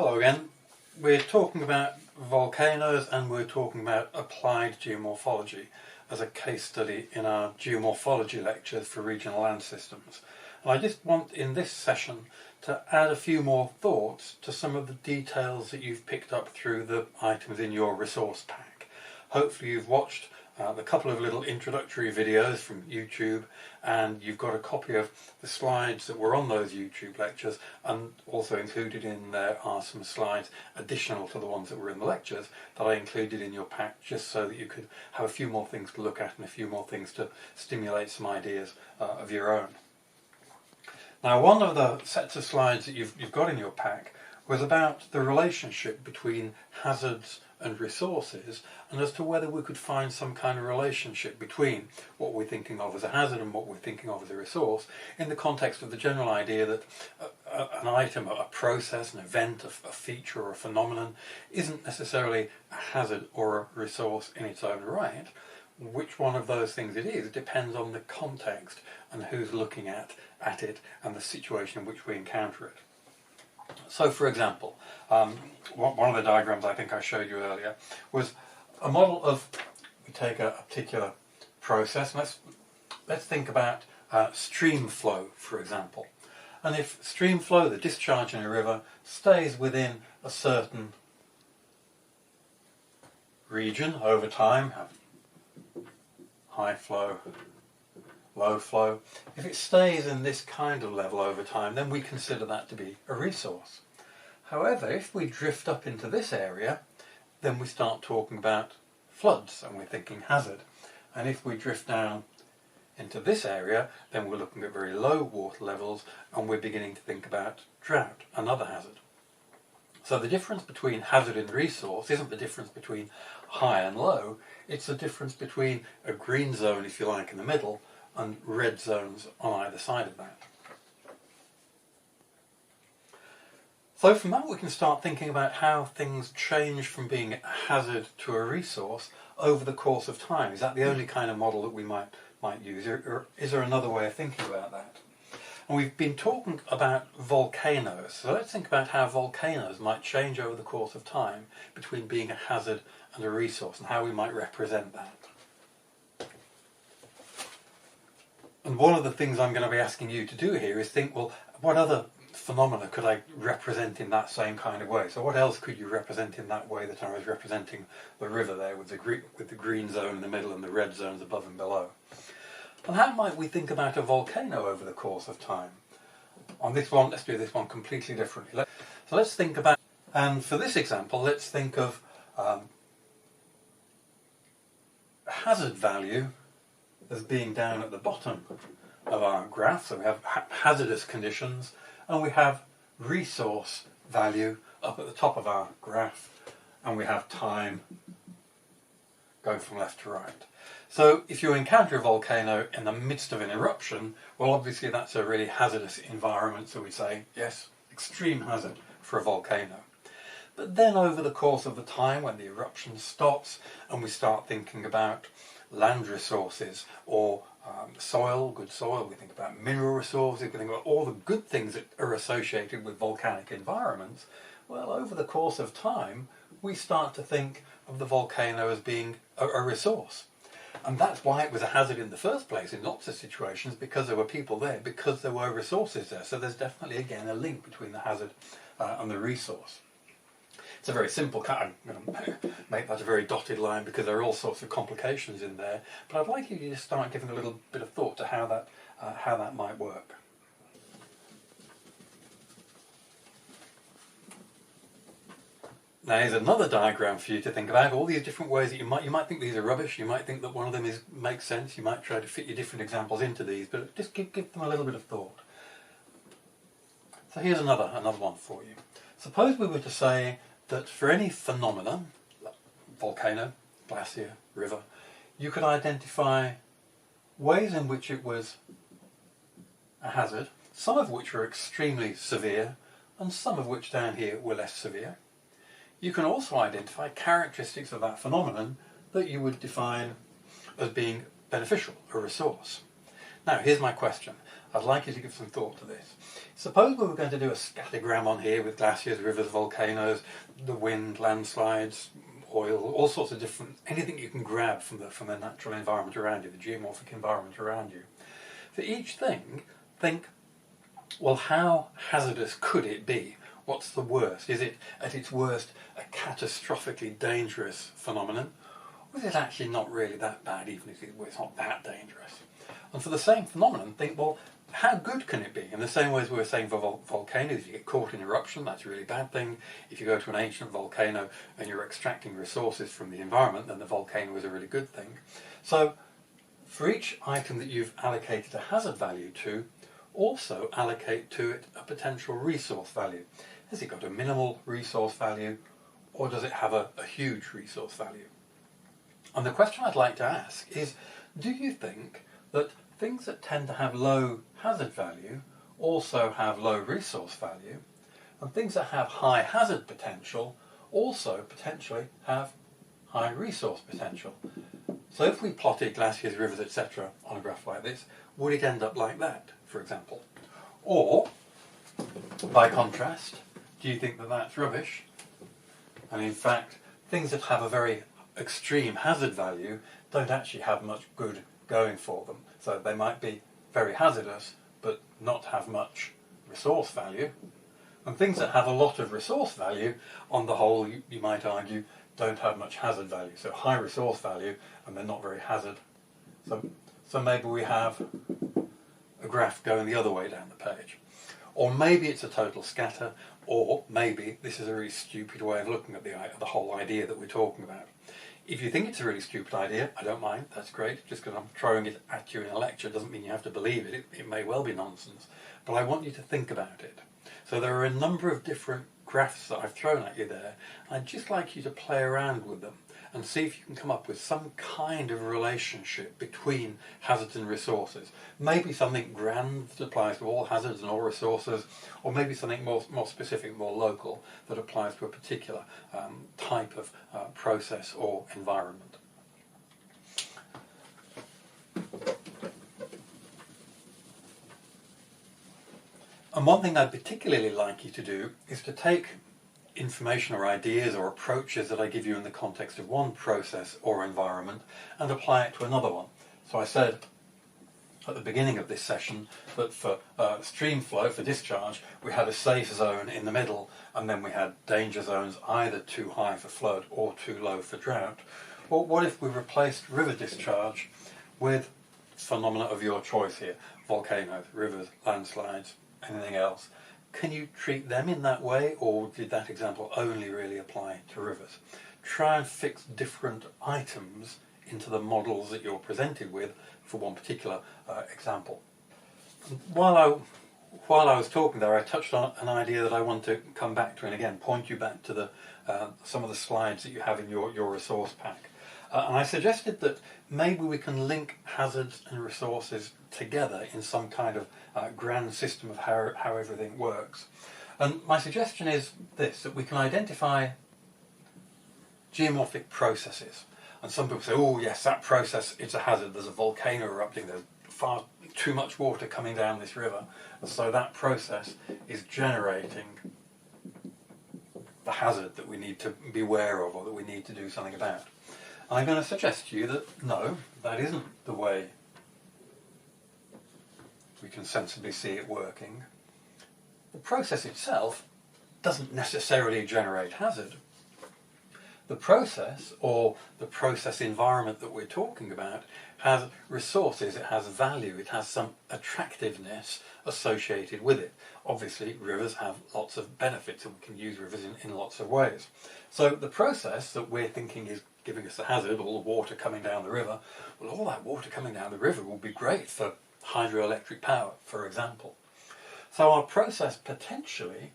Hello again. We're talking about volcanoes and we're talking about applied geomorphology as a case study in our geomorphology lectures for regional land systems. And I just want in this session to add a few more thoughts to some of the details that you've picked up through the items in your resource pack. Hopefully you've watched a couple of little introductory videos from YouTube, and you've got a copy of the slides that were on those YouTube lectures, and also included in there are some slides additional to the ones that were in the lectures that I included in your pack just so that you could have a few more things to look at and a few more things to stimulate some ideas of your own. Now, one of the sets of slides that you've got in your pack was about the relationship between hazards and resources, and as to whether we could find some kind of relationship between what we're thinking of as a hazard and what we're thinking of as a resource in the context of the general idea that an item, a process, an event, a feature or a phenomenon isn't necessarily a hazard or a resource in its own right. Which one of those things it is depends on the context and who's looking at it and the situation in which we encounter it. So, for example, one of the diagrams I think I showed you earlier was a model of, we take a particular process, and let's think about stream flow, for example. And if stream flow, the discharge in a river, stays within a certain region over time, high flow, low flow, if it stays in this kind of level over time, then we consider that to be a resource. However, if we drift up into this area, then we start talking about floods and we're thinking hazard. And if we drift down into this area, then we're looking at very low water levels and we're beginning to think about drought, another hazard. So the difference between hazard and resource isn't the difference between high and low, it's the difference between a green zone, if you like, in the middle and red zones on either side of that. So from that we can start thinking about how things change from being a hazard to a resource over the course of time. Is that the only kind of model that we might use, or is there another way of thinking about that? And we've been talking about volcanoes, so let's think about how volcanoes might change over the course of time between being a hazard and a resource and how we might represent that. And one of the things I'm going to be asking you to do here is think, well, what other phenomena could I represent in that same kind of way? So what else could you represent in that way that I was representing the river there with the green zone in the middle and the red zones above and below? And how might we think about a volcano over the course of time? On this one, let's do this one completely differently. So let's think about, and for this example, let's think of hazard value as being down at the bottom of our graph. So we have hazardous conditions and we have resource value up at the top of our graph, and we have time going from left to right. So if you encounter a volcano in the midst of an eruption, well, obviously that's a really hazardous environment, so we say, yes, extreme hazard for a volcano. But then over the course of the time when the eruption stops and we start thinking about land resources or soil, good soil, we think about mineral resources, we think about all the good things that are associated with volcanic environments, well, over the course of time we start to think of the volcano as being a resource. And that's why it was a hazard in the first place in lots of situations, because there were people there, because there were resources there. So there's definitely, again, a link between the hazard and the resource. It's a very simple, I'm going to make that a very dotted line because there are all sorts of complications in there, but I'd like you to just start giving a little bit of thought to how that might work. Now here's another diagram for you to think about, all these different ways that you might think these are rubbish, you might think that one of them makes sense, you might try to fit your different examples into these, but just give them a little bit of thought. So here's another one for you. Suppose we were to say that for any phenomenon, volcano, glacier, river, you could identify ways in which it was a hazard, some of which were extremely severe and some of which down here were less severe. You can also identify characteristics of that phenomenon that you would define as being beneficial, a resource. Now here's my question. I'd like you to give some thought to this. Suppose we were going to do a scattergram on here with glaciers, rivers, volcanoes, the wind, landslides, oil, all sorts of different, anything you can grab from the natural environment around you, the geomorphic environment around you. For each thing, think, well, how hazardous could it be? What's the worst? Is it, at its worst, a catastrophically dangerous phenomenon? Or is it actually not really that bad, even if it's not that dangerous? And for the same phenomenon, think, well, how good can it be? In the same way as we were saying for volcanoes, if you get caught in eruption, that's a really bad thing. If you go to an ancient volcano and you're extracting resources from the environment, then the volcano is a really good thing. So, for each item that you've allocated a hazard value to, also allocate to it a potential resource value. Has it got a minimal resource value, or does it have a huge resource value? And the question I'd like to ask is, do you think that things that tend to have low hazard value also have low resource value, and things that have high hazard potential also potentially have high resource potential? So if we plotted glaciers, rivers, etc. on a graph like this, would it end up like that, for example? Or, by contrast, do you think that that's rubbish? And in fact, things that have a very extreme hazard value don't actually have much good going for them. So they might be very hazardous, but not have much resource value. And things that have a lot of resource value, on the whole, you might argue, don't have much hazard value. So high resource value, and they're not very hazard. So maybe we have a graph going the other way down the page. Or maybe it's a total scatter, or maybe this is a really stupid way of looking at the whole idea that we're talking about. If you think it's a really stupid idea, I don't mind, that's great. Just because I'm throwing it at you in a lecture doesn't mean you have to believe it. It may well be nonsense, but I want you to think about it. So there are a number of different graphs that I've thrown at you there. I'd just like you to play around with them and see if you can come up with some kind of relationship between hazards and resources. Maybe something grand that applies to all hazards and all resources, or maybe something more specific, more local, that applies to a particular type of process or environment. And one thing I'd particularly like you to do is to take information or ideas or approaches that I give you in the context of one process or environment and apply it to another one. So I said at the beginning of this session that for stream flow, for discharge, we had a safe zone in the middle, and then we had danger zones either too high for flood or too low for drought. Well, what if we replaced river discharge with phenomena of your choice here? Volcanoes, rivers, landslides, anything else. Can you treat them in that way, or did that example only really apply to rivers? Try and fix different items into the models that you're presented with for one particular example. While I was talking there, I touched on an idea that I want to come back to, and again point you back to some of the slides that you have in your resource pack. And I suggested that maybe we can link hazards and resources together in some kind of grand system of how everything works. And my suggestion is this, that we can identify geomorphic processes. And some people say, oh yes, that process, it's a hazard, there's a volcano erupting, there's far too much water coming down this river, and so that process is generating the hazard that we need to be aware of, or that we need to do something about. I'm going to suggest to you that no, that isn't the way we can sensibly see it working. The process itself doesn't necessarily generate hazard. The process, or the process environment that we're talking about, has resources, it has value, it has some attractiveness associated with it. Obviously, rivers have lots of benefits, and we can use rivers in lots of ways. So the process that we're thinking is giving us a hazard, all the water coming down the river, well, all that water coming down the river will be great for hydroelectric power, for example. So our process potentially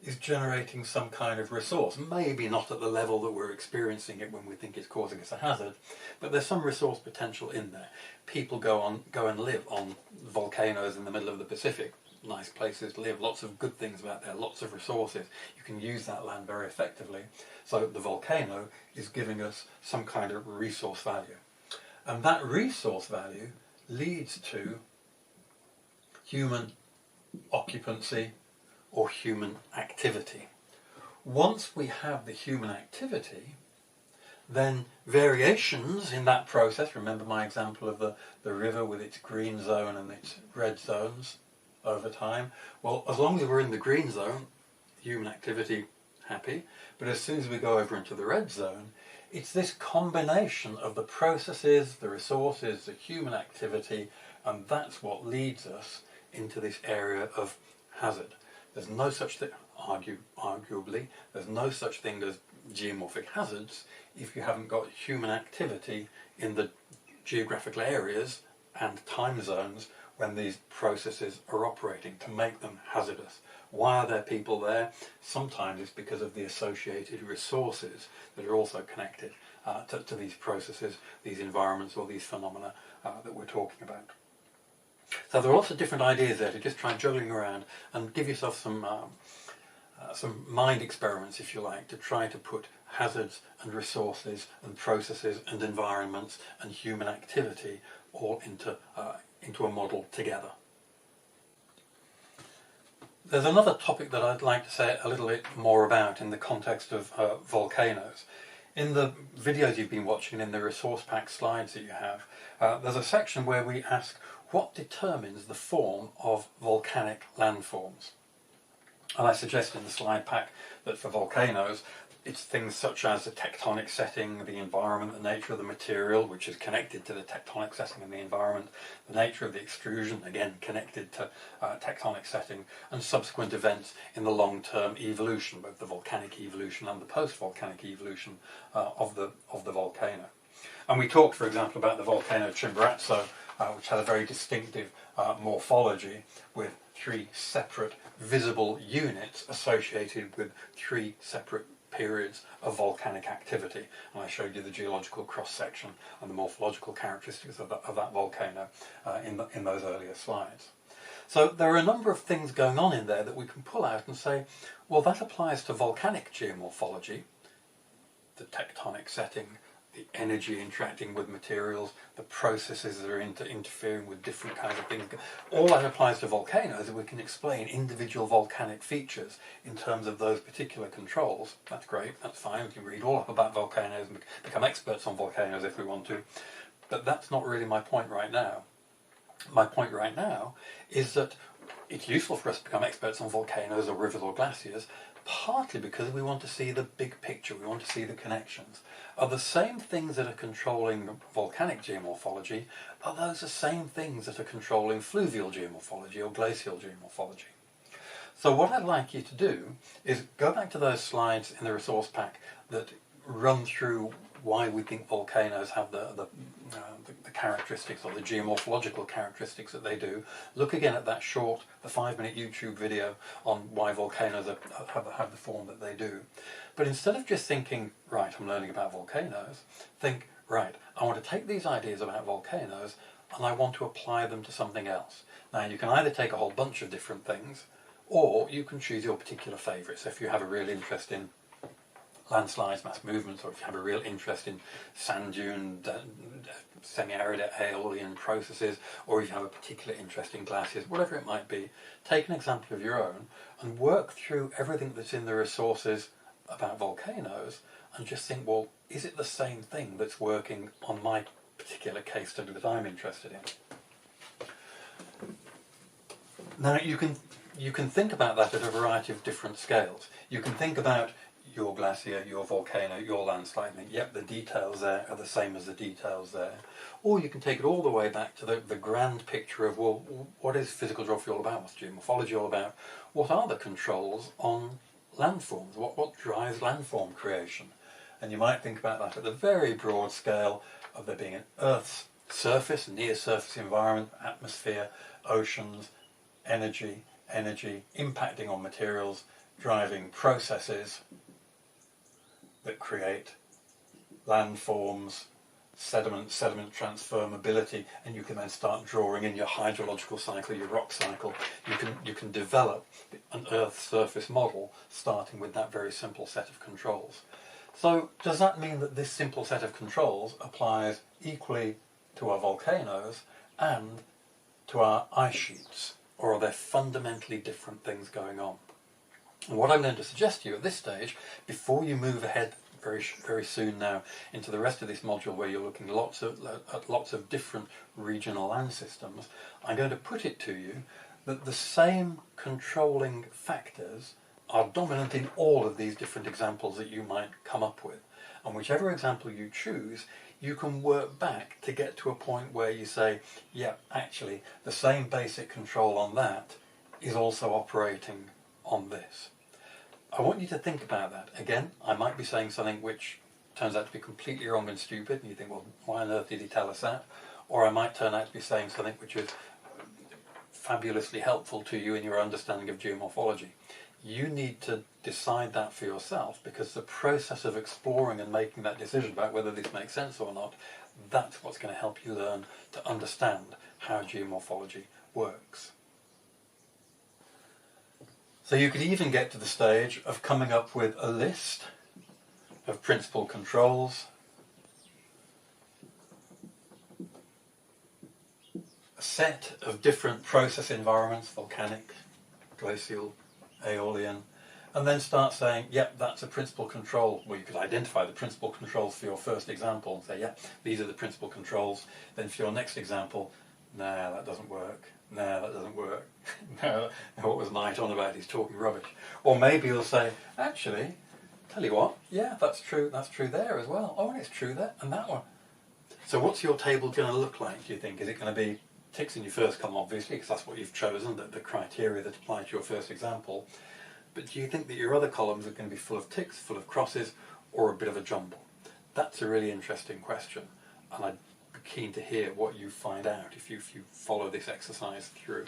is generating some kind of resource, maybe not at the level that we're experiencing it when we think it's causing us a hazard, but there's some resource potential in there. People go and live on volcanoes in the middle of the Pacific. Nice places to live, lots of good things about there, lots of resources. You can use that land very effectively. So the volcano is giving us some kind of resource value. And that resource value leads to human occupancy or human activity. Once we have the human activity, then variations in that process, remember my example of the river with its green zone and its red zones over time, well, as long as we're in the green zone, human activity, happy, but as soon as we go over into the red zone, it's this combination of the processes, the resources, the human activity, and that's what leads us into this area of hazard. There's no such thing, arguably, there's no such thing as geomorphic hazards if you haven't got human activity in the geographical areas and time zones when these processes are operating to make them hazardous. Why are there people there? Sometimes it's because of the associated resources that are also connected to these processes, these environments or these phenomena that we're talking about. So there are lots of different ideas there to just try juggling around and give yourself some mind experiments, if you like, to try to put hazards and resources and processes and environments and human activity all into a model together. There's another topic that I'd like to say a little bit more about in the context of volcanoes. In the videos you've been watching, in the resource pack slides that you have, there's a section where we ask what determines the form of volcanic landforms. And I suggest in the slide pack that for volcanoes, it's things such as the tectonic setting, the environment, the nature of the material, which is connected to the tectonic setting and the environment, the nature of the extrusion, again connected to tectonic setting, and subsequent events in the long-term evolution, both the volcanic evolution and the post-volcanic evolution of the volcano. And we talked, for example, about the volcano Chimborazo, which has a very distinctive morphology with three separate visible units associated with three separate periods of volcanic activity. And I showed you the geological cross-section and the morphological characteristics of that volcano in those earlier slides. So there are a number of things going on in there that we can pull out and say, well, that applies to volcanic geomorphology, the tectonic setting, the energy interacting with materials, the processes that are interfering with different kinds of things. All that applies to volcanoes, and we can explain individual volcanic features in terms of those particular controls. That's great, that's fine, we can read all up about volcanoes and become experts on volcanoes if we want to, but that's not really my point right now. My point right now is that it's useful for us to become experts on volcanoes or rivers or glaciers, partly because we want to see the big picture, we want to see the connections. Are the same things that are controlling volcanic geomorphology, are those the same things that are controlling fluvial geomorphology or glacial geomorphology? So what I'd like you to do is go back to those slides in the resource pack that run through why we think volcanoes have the characteristics or the geomorphological characteristics that they do. Look again at that short, the 5-minute YouTube video on why volcanoes have the form that they do. But instead of just thinking, right, I'm learning about volcanoes, think, right, I want to take these ideas about volcanoes and I want to apply them to something else. Now you can either take a whole bunch of different things, or you can choose your particular favourite. So if you have a real interest in landslides, mass movements, or if you have a real interest in sand dune, semi-arid aeolian processes, or if you have a particular interest in glaciers, whatever it might be, take an example of your own and work through everything that's in the resources about volcanoes and just think, well, is it the same thing that's working on my particular case study that I'm interested in? Now you can think about that at a variety of different scales. You can think about your glacier, your volcano, your landslide, and yep, the details there are the same as the details there. Or you can take it all the way back to the grand picture of, well, what is physical geography all about? What's geomorphology all about? What are the controls on landforms? What drives landform creation? And you might think about that at the very broad scale of there being an Earth's surface, near-surface environment, atmosphere, oceans, energy impacting on materials, driving processes that create landforms, sediment transfer, mobility, and you can then start drawing in your hydrological cycle, your rock cycle. You can develop an Earth surface model starting with that very simple set of controls. So does that mean that this simple set of controls applies equally to our volcanoes and to our ice sheets? or are there fundamentally different things going on? And what I'm going to suggest to you at this stage, before you move ahead very soon now into the rest of this module where you're looking at lots of different regional land systems, I'm going to put it to you that the same controlling factors are dominant in all of these different examples that you might come up with. And whichever example you choose, you can work back to get to a point where you say, yeah, actually, the same basic control on that is also operating on this. I want you to think about that. Again, I might be saying something which turns out to be completely wrong and stupid, and you think, well, why on earth did he tell us that? Or I might turn out to be saying something which is fabulously helpful to you in your understanding of geomorphology. You need to decide that for yourself, because the process of exploring and making that decision about whether this makes sense or not, that's what's going to help you learn to understand how geomorphology works. So you could even get to the stage of coming up with a list of principal controls, a set of different process environments, volcanic, glacial, aeolian, and then start saying, yep, that's a principal control. Well, you could identify the principal controls for your first example and say, yeah, these are the principal controls. Then for your next example, nah, that doesn't work. No, that doesn't work. No, what was Knight on about? He's talking rubbish. Or maybe you'll say, actually, tell you what, yeah, that's true there as well. Oh, and it's true there, and that one. So what's your table going to look like, do you think? Is it going to be ticks in your first column, obviously, because that's what you've chosen, the criteria that apply to your first example. But do you think that your other columns are going to be full of ticks, full of crosses, or a bit of a jumble? That's a really interesting question, and I'd be keen to hear what you find out if you follow this exercise through.